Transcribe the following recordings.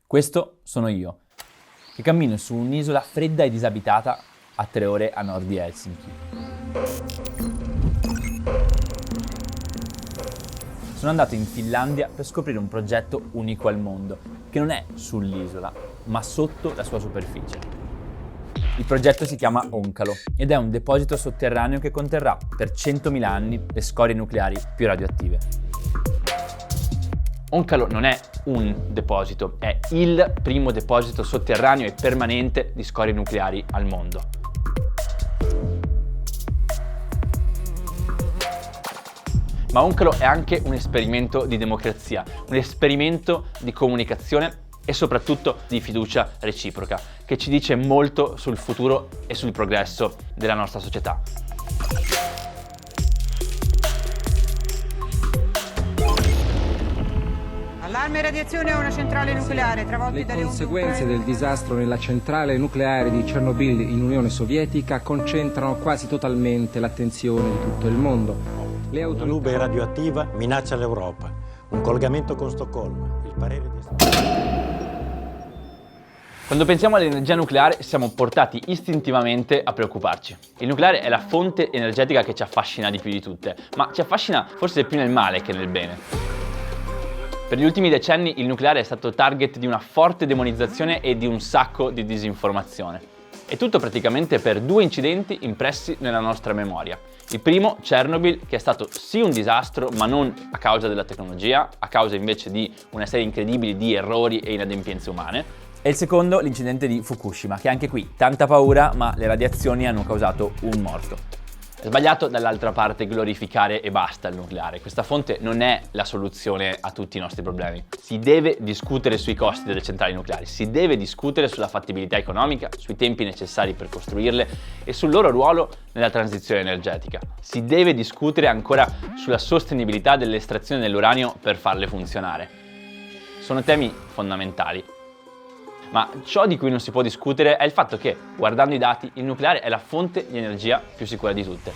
Questo sono io, che cammino su un'isola fredda e disabitata a 3 ore a nord di Helsinki. Sono andato in Finlandia per scoprire un progetto unico al mondo, che non è sull'isola, ma sotto la sua superficie. Il progetto si chiama Onkalo ed è un deposito sotterraneo che conterrà per 100.000 anni le scorie nucleari più radioattive. Onkalo non è un deposito, è il primo deposito sotterraneo e permanente di scorie nucleari al mondo. Ma Onkalo è anche un esperimento di democrazia, un esperimento di comunicazione e soprattutto di fiducia reciproca, che ci dice molto sul futuro e sul progresso della nostra società. Allarme radiazione a una centrale nucleare, travolti dalle Le conseguenze del disastro nella centrale nucleare di Chernobyl in Unione Sovietica concentrano quasi totalmente l'attenzione di tutto il mondo. Una nube radioattiva minaccia l'Europa. Un collegamento con Stoccolma. Il parere di... Quando pensiamo all'energia nucleare siamo portati istintivamente a preoccuparci. Il nucleare è la fonte energetica che ci affascina di più di tutte, ma ci affascina forse più nel male che nel bene. Per gli ultimi decenni il nucleare è stato target di una forte demonizzazione e di un sacco di disinformazione. E tutto praticamente per 2 incidenti impressi nella nostra memoria. Il primo, Chernobyl, che è stato sì un disastro, ma non a causa della tecnologia, a causa invece di una serie incredibile di errori e inadempienze umane. E il secondo, l'incidente di Fukushima, che anche qui tanta paura, ma le radiazioni hanno causato un morto. È sbagliato dall'altra parte glorificare e basta il nucleare. Questa fonte non è la soluzione a tutti i nostri problemi. Si deve discutere sui costi delle centrali nucleari, si deve discutere sulla fattibilità economica, sui tempi necessari per costruirle e sul loro ruolo nella transizione energetica. Si deve discutere ancora sulla sostenibilità dell'estrazione dell'uranio per farle funzionare. Sono temi fondamentali. Ma ciò di cui non si può discutere è il fatto che, guardando i dati, il nucleare è la fonte di energia più sicura di tutte.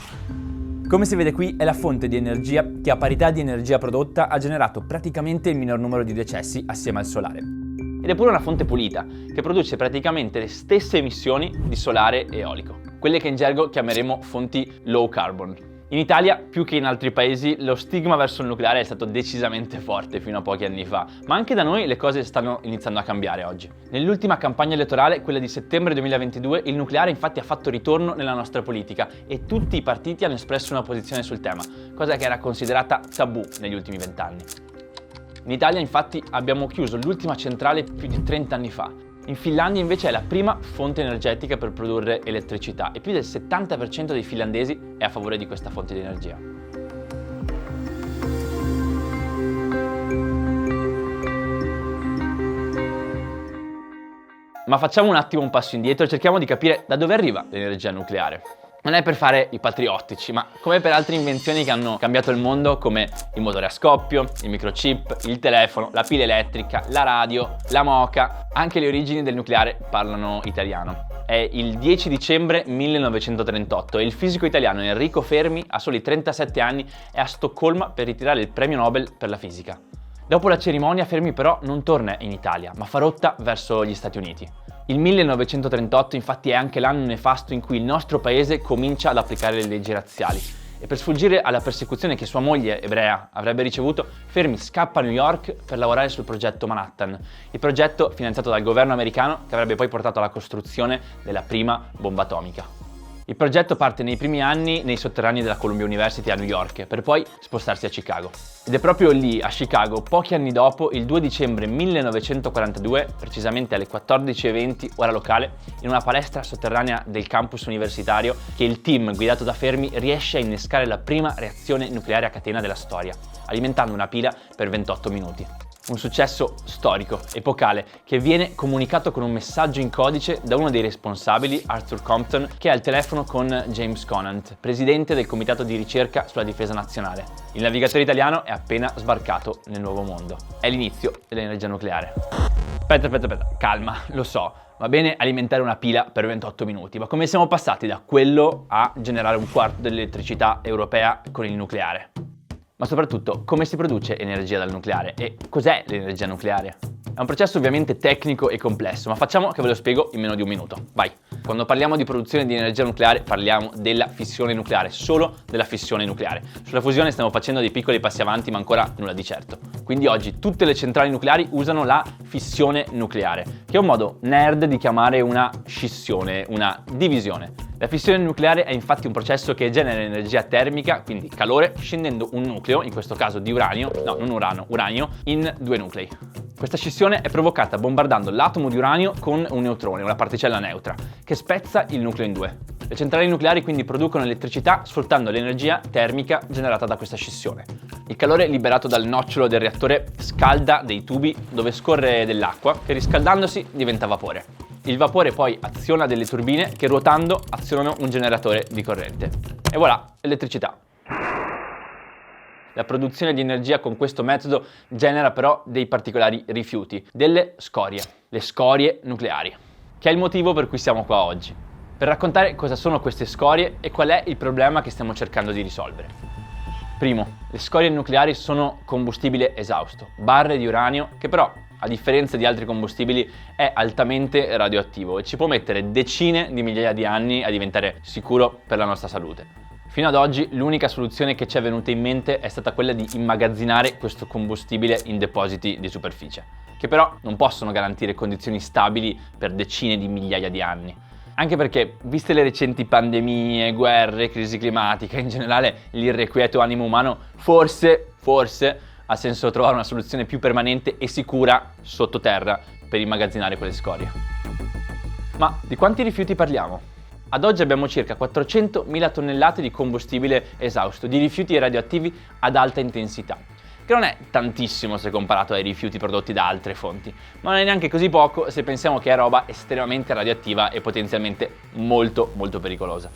Come si vede qui, è la fonte di energia che a parità di energia prodotta ha generato praticamente il minor numero di decessi assieme al solare. Ed è pure una fonte pulita, che produce praticamente le stesse emissioni di solare e eolico, quelle che in gergo chiameremo fonti low carbon. In Italia, più che in altri paesi, lo stigma verso il nucleare è stato decisamente forte fino a pochi anni fa, ma anche da noi le cose stanno iniziando a cambiare oggi. Nell'ultima campagna elettorale, quella di settembre 2022, il nucleare infatti ha fatto ritorno nella nostra politica e tutti i partiti hanno espresso una posizione sul tema, cosa che era considerata tabù negli ultimi 20 anni. In Italia infatti abbiamo chiuso l'ultima centrale più di 30 anni fa. In Finlandia invece è la prima fonte energetica per produrre elettricità e più del 70% dei finlandesi è a favore di questa fonte di energia. Ma facciamo un attimo un passo indietro e cerchiamo di capire da dove arriva l'energia nucleare. Non è per fare i patriottici, ma come per altre invenzioni che hanno cambiato il mondo come il motore a scoppio, il microchip, il telefono, la pila elettrica, la radio, la moka, anche le origini del nucleare parlano italiano. È il 10 dicembre 1938 e il fisico italiano Enrico Fermi, a soli 37 anni, è a Stoccolma per ritirare il premio Nobel per la fisica. Dopo la cerimonia Fermi però non torna in Italia, ma fa rotta verso gli Stati Uniti. Il 1938 infatti è anche l'anno nefasto in cui il nostro paese comincia ad applicare le leggi razziali e per sfuggire alla persecuzione che sua moglie ebrea avrebbe ricevuto, Fermi scappa a New York per lavorare sul progetto Manhattan, il progetto finanziato dal governo americano che avrebbe poi portato alla costruzione della prima bomba atomica. Il progetto parte nei primi anni nei sotterranei della Columbia University a New York, per poi spostarsi a Chicago. Ed è proprio lì, a Chicago, pochi anni dopo, il 2 dicembre 1942, precisamente alle 14:20 ora locale, in una palestra sotterranea del campus universitario, che il team guidato da Fermi riesce a innescare la prima reazione nucleare a catena della storia, alimentando una pila per 28 minuti. Un successo storico, epocale, che viene comunicato con un messaggio in codice da uno dei responsabili, Arthur Compton, che è al telefono con James Conant, presidente del comitato di ricerca sulla difesa nazionale. Il navigatore italiano è appena sbarcato nel nuovo mondo. È l'inizio dell'energia nucleare. Aspetta, calma, lo so. Va bene alimentare una pila per 28 minuti, ma come siamo passati da quello a generare un quarto dell'elettricità europea con il nucleare? Ma soprattutto, come si produce energia dal nucleare e cos'è l'energia nucleare? È un processo ovviamente tecnico e complesso, ma facciamo che ve lo spiego in meno di un minuto. Vai! Quando parliamo di produzione di energia nucleare parliamo della fissione nucleare, solo della fissione nucleare. Sulla fusione stiamo facendo dei piccoli passi avanti, ma ancora nulla di certo. Quindi oggi tutte le centrali nucleari usano la fissione nucleare, che è un modo nerd di chiamare una scissione, una divisione. La fissione nucleare è infatti un processo che genera energia termica, quindi calore, scendendo un nucleo, in questo caso di uranio, no non urano, uranio, in due nuclei. Questa scissione è provocata bombardando l'atomo di uranio con un neutrone, una particella neutra, che spezza il nucleo in due. Le centrali nucleari quindi producono elettricità sfruttando l'energia termica generata da questa scissione. Il calore liberato dal nocciolo del reattore scalda dei tubi dove scorre dell'acqua che riscaldandosi diventa vapore. Il vapore poi aziona delle turbine che ruotando azionano un generatore di corrente. E voilà, elettricità. La produzione di energia con questo metodo genera però dei particolari rifiuti, delle scorie, le scorie nucleari, che è il motivo per cui siamo qua oggi, per raccontare cosa sono queste scorie e qual è il problema che stiamo cercando di risolvere. Primo, le scorie nucleari sono combustibile esausto, barre di uranio che però, a differenza di altri combustibili, è altamente radioattivo e ci può mettere decine di migliaia di anni a diventare sicuro per la nostra salute. Fino ad oggi l'unica soluzione che ci è venuta in mente è stata quella di immagazzinare questo combustibile in depositi di superficie, che però non possono garantire condizioni stabili per decine di migliaia di anni. Anche perché, viste le recenti pandemie, guerre, crisi climatica, in generale l'irrequieto animo umano, forse ha senso trovare una soluzione più permanente e sicura sottoterra per immagazzinare quelle scorie. Ma di quanti rifiuti parliamo? Ad oggi abbiamo circa 400.000 tonnellate di combustibile esausto, di rifiuti radioattivi ad alta intensità, che non è tantissimo se comparato ai rifiuti prodotti da altre fonti, ma non è neanche così poco se pensiamo che è roba estremamente radioattiva e potenzialmente molto pericolosa.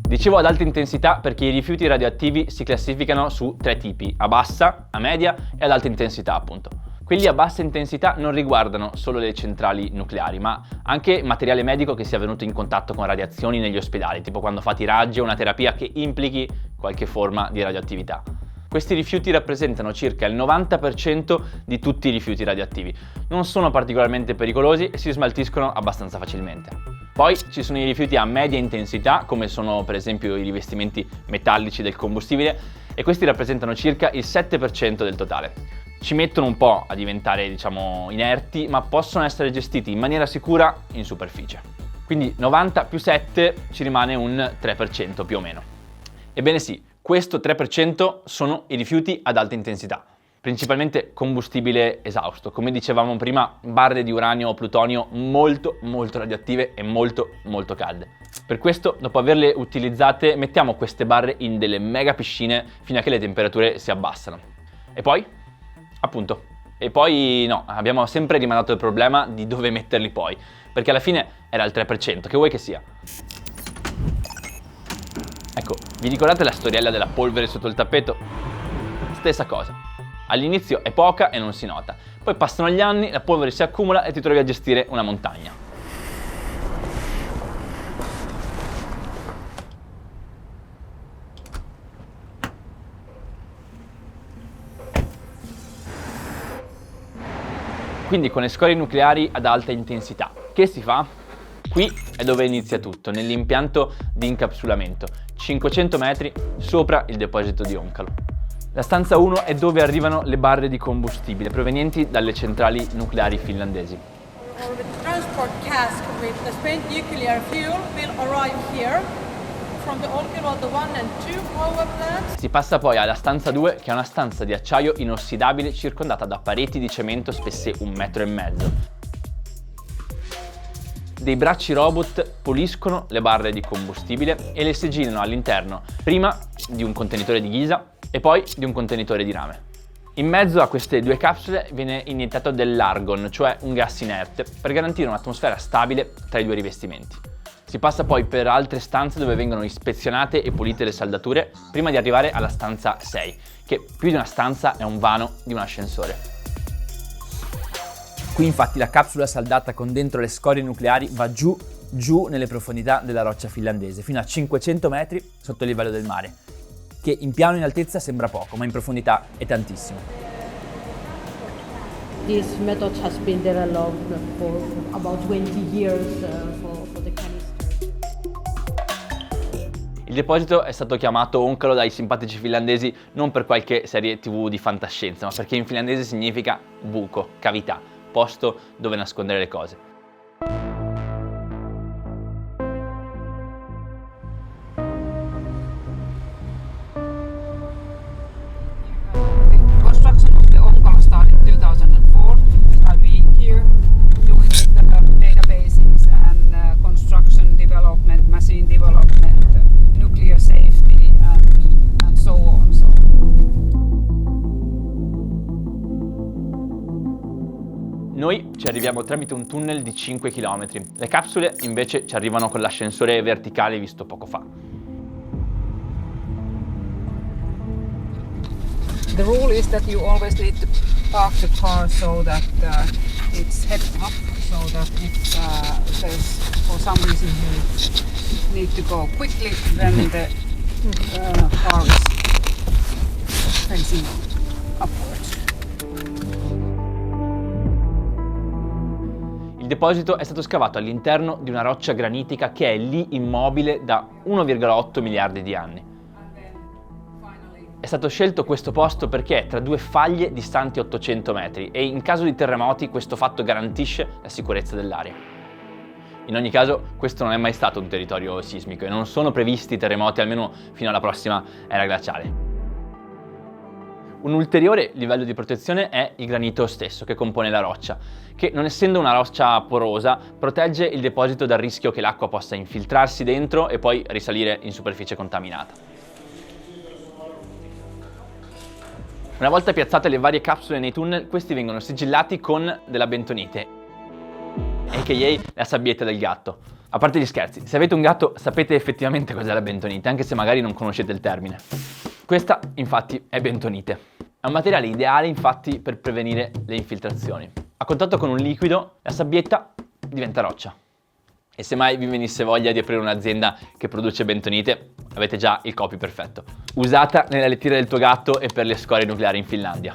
Dicevo ad alta intensità perché i rifiuti radioattivi si classificano su tre tipi, a bassa, a media e ad alta intensità appunto. Quelli a bassa intensità non riguardano solo le centrali nucleari, ma anche materiale medico che sia venuto in contatto con radiazioni negli ospedali, tipo quando fate i raggi o una terapia che implichi qualche forma di radioattività. Questi rifiuti rappresentano circa il 90% di tutti i rifiuti radioattivi. Non sono particolarmente pericolosi e si smaltiscono abbastanza facilmente. Poi ci sono i rifiuti a media intensità, come sono per esempio i rivestimenti metallici del combustibile, e questi rappresentano circa il 7% del totale. Ci mettono un po' a diventare, inerti, ma possono essere gestiti in maniera sicura in superficie. Quindi 90 più 7 ci rimane un 3% più o meno. Ebbene sì, questo 3% sono i rifiuti ad alta intensità, principalmente combustibile esausto, come dicevamo prima, barre di uranio o plutonio molto radioattive e molto calde. Per questo, dopo averle utilizzate, mettiamo queste barre in delle mega piscine fino a che le temperature si abbassano. E poi? Appunto. E poi no, abbiamo sempre rimandato il problema di dove metterli poi, perché alla fine era il 3%, che vuoi che sia? Ecco, vi ricordate la storiella della polvere sotto il tappeto? Stessa cosa. All'inizio è poca e non si nota, poi passano gli anni, la polvere si accumula e ti trovi a gestire una montagna. Quindi con le scorie nucleari ad alta intensità, che si fa? Qui è dove inizia tutto, nell'impianto di incapsulamento, 500 metri sopra il deposito di Onkalo. La stanza 1 è dove arrivano le barre di combustibile provenienti dalle centrali nucleari finlandesi. The transport cask with the spent nuclear fuel will arrive here from the Olkiluoto 1 and 2 power plants. Si passa poi alla stanza 2, che è una stanza di acciaio inossidabile circondata da pareti di cemento spesse 1,5 metri. Dei bracci robot puliscono le barre di combustibile e le sigillano all'interno prima di un contenitore di ghisa e poi di un contenitore di rame. In mezzo a queste due capsule viene iniettato dell'argon, cioè un gas inerte, per garantire un'atmosfera stabile tra i due rivestimenti. Si passa poi per altre stanze dove vengono ispezionate e pulite le saldature prima di arrivare alla stanza 6, che più di una stanza è un vano di un ascensore. Qui infatti la capsula saldata con dentro le scorie nucleari va giù nelle profondità della roccia finlandese, fino a 500 metri sotto il livello del mare, che in piano in altezza sembra poco, ma in profondità è tantissimo. This method has been developed for about 20 years for the canister. Il deposito è stato chiamato Onkalo dai simpatici finlandesi non per qualche serie TV di fantascienza, ma perché in finlandese significa buco, cavità, posto dove nascondere le cose. Construction of the Onkalo started in 2004. I've been here doing the databases and construction development, machine development, nuclear safety and so on. Noi ci arriviamo tramite un tunnel di 5 km, le capsule invece ci arrivano con l'ascensore verticale visto poco fa. The rule is that you always need to park the car so that it's head up, so that if there's for some reason you need to go quickly, then the car is facing upwards. Il deposito è stato scavato all'interno di una roccia granitica che è lì immobile da 1,8 miliardi di anni. È stato scelto questo posto perché è tra due faglie distanti 800 metri e in caso di terremoti questo fatto garantisce la sicurezza dell'area. In ogni caso questo non è mai stato un territorio sismico e non sono previsti terremoti almeno fino alla prossima era glaciale. Un ulteriore livello di protezione è il granito stesso che compone la roccia, che non essendo una roccia porosa protegge il deposito dal rischio che l'acqua possa infiltrarsi dentro e poi risalire in superficie contaminata. Una volta piazzate le varie capsule nei tunnel, questi vengono sigillati con della bentonite, a.k.a. la sabbietta del gatto. A parte gli scherzi, se avete un gatto sapete effettivamente cos'è la bentonite, anche se magari non conoscete il termine. Questa, infatti, è bentonite. È un materiale ideale, infatti, per prevenire le infiltrazioni. A contatto con un liquido, la sabbietta diventa roccia. E se mai vi venisse voglia di aprire un'azienda che produce bentonite, avete già il copy perfetto. Usata nella lettiera del tuo gatto e per le scorie nucleari in Finlandia.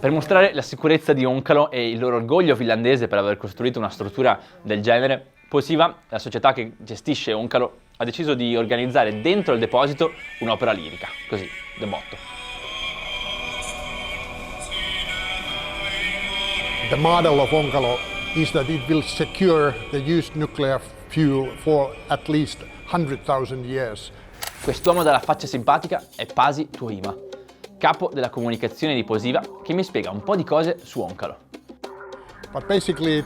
Per mostrare la sicurezza di Onkalo e il loro orgoglio finlandese per aver costruito una struttura del genere, Posiva, la società che gestisce Onkalo, ha deciso di organizzare dentro il deposito un'opera lirica, così, de botto. The model of Onkalo is that it will secure the used nuclear fuel for at least 100,000 years. Quest'uomo dalla faccia simpatica è Pasi Tuohima, capo della comunicazione di Posiva, che mi spiega un po' di cose su Onkalo. But basically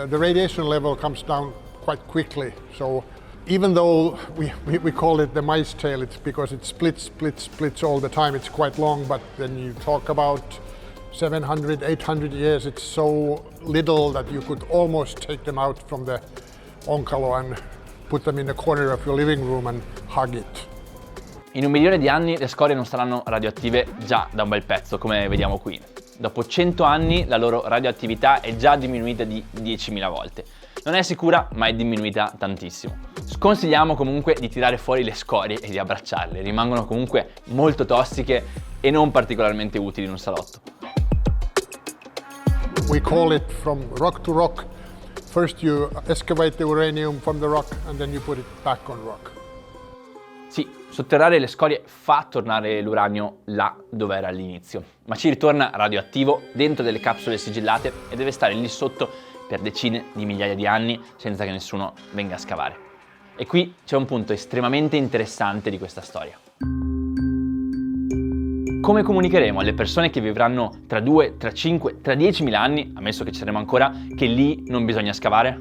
the radiation level comes down quite quickly. So even though we call it the mice tail, it's because it splits all the time. It's quite long, but then you talk about 700, 800 years, it's so little that you could almost take them out from the Onkalo and put them in the corner of your living room and hug it. In 1 milione di anni le scorie non saranno radioattive già da un bel pezzo, come vediamo qui. Dopo 100 anni la loro radioattività è già diminuita di 10.000 volte. Non è sicura, ma è diminuita tantissimo. Sconsigliamo comunque di tirare fuori le scorie e di abbracciarle, rimangono comunque molto tossiche e non particolarmente utili in un salotto. We call it from rock to rock. First you excavate the uranium from the rock and then you put it back on rock. Sì, sotterrare le scorie fa tornare l'uranio là dove era all'inizio, ma ci ritorna radioattivo dentro delle capsule sigillate e deve stare lì sotto per decine di migliaia di anni senza che nessuno venga a scavare. E qui c'è un punto estremamente interessante di questa storia. Come comunicheremo alle persone che vivranno tra 2, tra 5, tra 10.000 anni, ammesso che ci saremo ancora, che lì non bisogna scavare?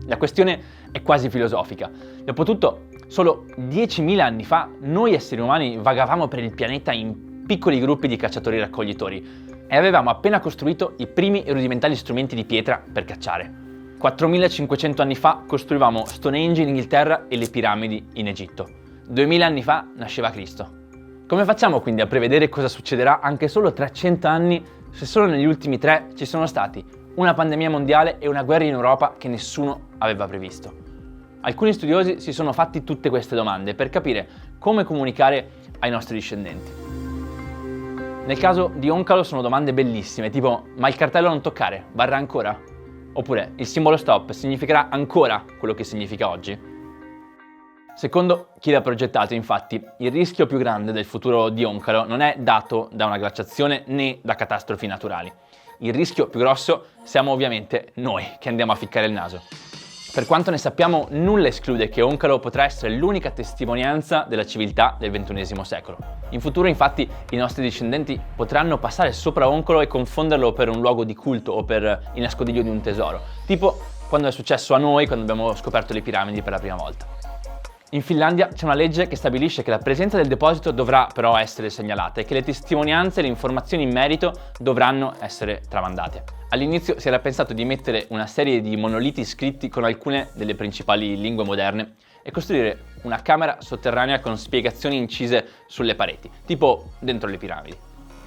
La questione è quasi filosofica. Dopotutto, solo 10.000 anni fa, noi esseri umani vagavamo per il pianeta in piccoli gruppi di cacciatori-raccoglitori e avevamo appena costruito i primi e rudimentali strumenti di pietra per cacciare. 4.500 anni fa costruivamo Stonehenge in Inghilterra e le piramidi in Egitto. 2.000 anni fa nasceva Cristo. Come facciamo quindi a prevedere cosa succederà anche solo tra 100 anni se solo negli ultimi 3 ci sono stati una pandemia mondiale e una guerra in Europa che nessuno aveva previsto? Alcuni studiosi si sono fatti tutte queste domande per capire come comunicare ai nostri discendenti. Nel caso di Oncalo sono domande bellissime, tipo: ma il cartello non toccare varrà ancora? Oppure il simbolo stop significherà ancora quello che significa oggi? Secondo chi l'ha progettato, infatti, il rischio più grande del futuro di Oncalo non è dato da una glaciazione né da catastrofi naturali. Il rischio più grosso siamo ovviamente noi che andiamo a ficcare il naso. Per quanto ne sappiamo, nulla esclude che Oncalo potrà essere l'unica testimonianza della civiltà del XXI secolo. In futuro, infatti, i nostri discendenti potranno passare sopra Oncalo e confonderlo per un luogo di culto o per il nascondiglio di un tesoro, tipo quando è successo a noi quando abbiamo scoperto le piramidi per la prima volta. In Finlandia c'è una legge che stabilisce che la presenza del deposito dovrà però essere segnalata e che le testimonianze e le informazioni in merito dovranno essere tramandate. All'inizio si era pensato di mettere una serie di monoliti scritti con alcune delle principali lingue moderne e costruire una camera sotterranea con spiegazioni incise sulle pareti, tipo dentro le piramidi.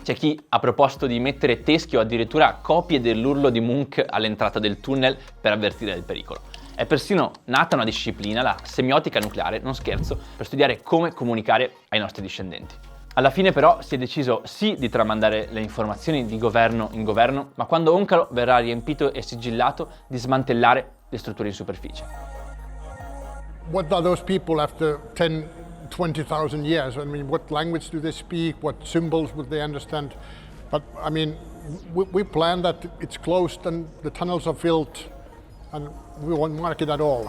C'è chi ha proposto di mettere teschi o addirittura copie dell'urlo di Munch all'entrata del tunnel per avvertire del pericolo. È persino nata una disciplina, la semiotica nucleare, non scherzo, per studiare come comunicare ai nostri discendenti. Alla fine però si è deciso sì di tramandare le informazioni di governo in governo, ma quando Oncalo verrà riempito e sigillato, di smantellare le strutture in superficie. What are those people after 10-20,000 years? I mean, what language do they speak? What symbols would they understand? But I mean, we plan that it's closed and the tunnels are filled and we won't mark it at all.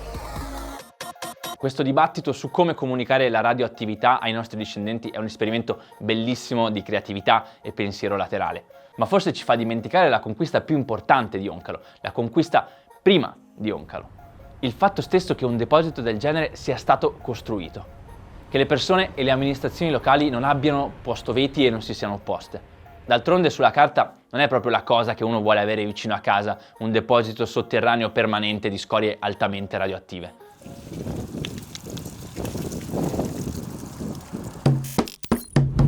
Questo dibattito su come comunicare la radioattività ai nostri discendenti è un esperimento bellissimo di creatività e pensiero laterale, ma forse ci fa dimenticare la conquista più importante di Oncalo, la conquista prima di Oncalo. Il fatto stesso che un deposito del genere sia stato costruito, che le persone e le amministrazioni locali non abbiano posto veti e non si siano opposte. D'altronde sulla carta non è proprio la cosa che uno vuole avere vicino a casa, un deposito sotterraneo permanente di scorie altamente radioattive.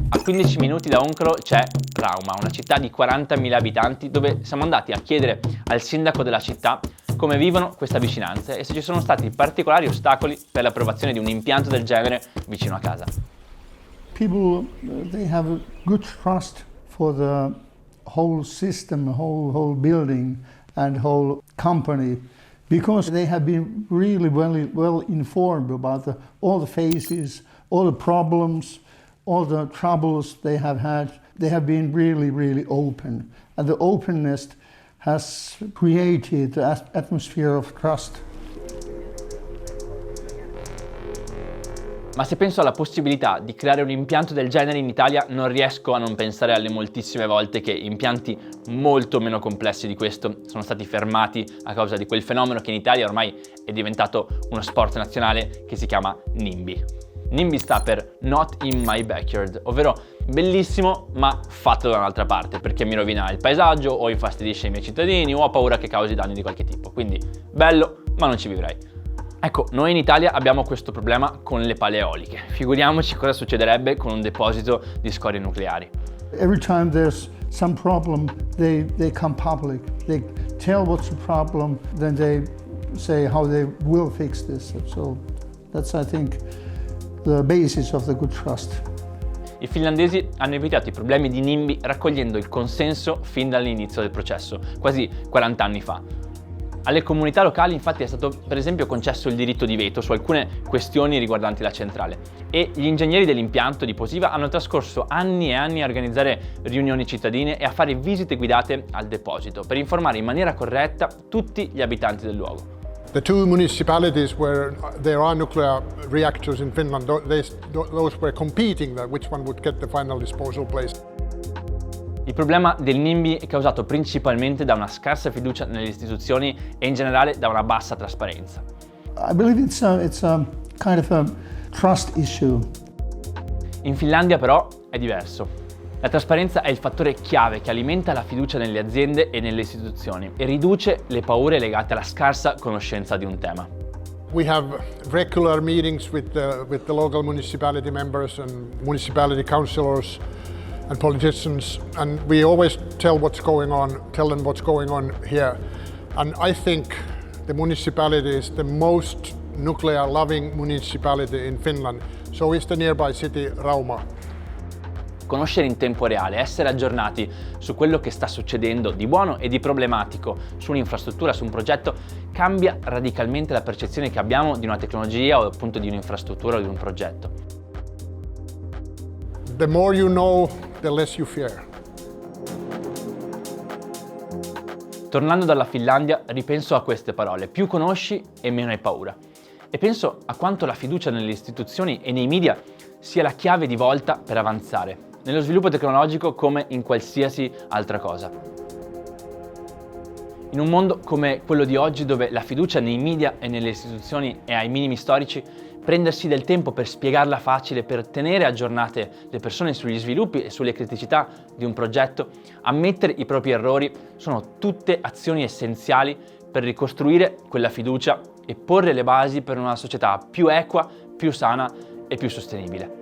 A 15 minuti da Oncalo c'è Rauma, una città di 40.000 abitanti, dove siamo andati a chiedere al sindaco della città come vivono questa vicinanza e se ci sono stati particolari ostacoli per l'approvazione di un impianto del genere vicino a casa. People, they have a good trust for the whole system, whole building and whole company, because they have been really well informed about all the phases, all the problems, all the troubles they have had. They have been really open, and the openness has created an atmosphere of trust. Ma se penso alla possibilità di creare un impianto del genere in Italia, non riesco a non pensare alle moltissime volte che impianti molto meno complessi di questo sono stati fermati a causa di quel fenomeno che in Italia ormai è diventato uno sport nazionale che si chiama NIMBY. NIMBY sta per Not in my backyard, ovvero bellissimo ma fatto da un'altra parte, perché mi rovina il paesaggio o infastidisce i miei cittadini o ho paura che causi danni di qualche tipo. Quindi bello, ma non ci vivrei. Ecco, noi in Italia abbiamo questo problema con le pale eoliche. Figuriamoci cosa succederebbe con un deposito di scorie nucleari. Every time there's some problem, they come public. They tell what's the problem, then they say how they will fix this. So that's, I think, the basis of the good trust. I finlandesi hanno evitato i problemi di NIMBY raccogliendo il consenso fin dall'inizio del processo, quasi 40 anni fa. Alle comunità locali infatti è stato per esempio concesso il diritto di veto su alcune questioni riguardanti la centrale e gli ingegneri dell'impianto di Posiva hanno trascorso anni e anni a organizzare riunioni cittadine e a fare visite guidate al deposito per informare in maniera corretta tutti gli abitanti del luogo. The two municipalities where there are nuclear reactors in Finland, those were competing that which one would get the final disposal place. Il problema del NIMBY è causato principalmente da una scarsa fiducia nelle istituzioni e in generale da una bassa trasparenza. I believe it's a kind of a trust issue. In Finlandia però è diverso. La trasparenza è il fattore chiave che alimenta la fiducia nelle aziende e nelle istituzioni e riduce le paure legate alla scarsa conoscenza di un tema. We have regular meetings with the local municipality members and municipality councillors and politicians, and we always tell them what's going on here. And I think the municipality is the most nuclear-loving municipality in Finland. So is the nearby city Rauma. Conoscere in tempo reale, essere aggiornati su quello che sta succedendo di buono e di problematico su un'infrastruttura, su un progetto, cambia radicalmente la percezione che abbiamo di una tecnologia o appunto di un'infrastruttura o di un progetto. The more you know, the less you fear. Tornando dalla Finlandia, ripenso a queste parole: più conosci e meno hai paura. E penso a quanto la fiducia nelle istituzioni e nei media sia la chiave di volta per avanzare, nello sviluppo tecnologico come in qualsiasi altra cosa. In un mondo come quello di oggi, dove la fiducia nei media e nelle istituzioni è ai minimi storici, prendersi del tempo per spiegarla facile, per tenere aggiornate le persone sugli sviluppi e sulle criticità di un progetto, ammettere i propri errori, sono tutte azioni essenziali per ricostruire quella fiducia e porre le basi per una società più equa, più sana e più sostenibile.